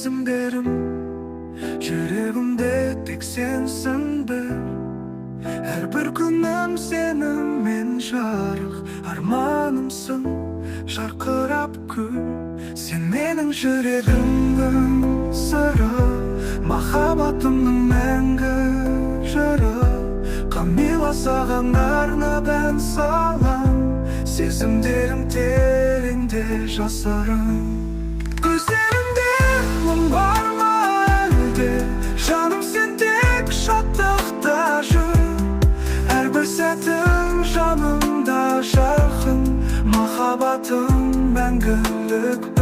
сезімдерім. Жүрегімде тек сенсің бір. Әрбір күнім сенімен жарық, арманымсың жарқырап күн. Сен менің жүрегімнің сыры, махаббатымның мәңгі жыры. Камила, саған арнап ән салам, сезімдерім тереңде жасырын. Көздеріңде мұң бар ма әлде, жаным сен тек шаттықта жүр. Әрбір сәтің жанымда жарқын, махаббатым мәңгілік.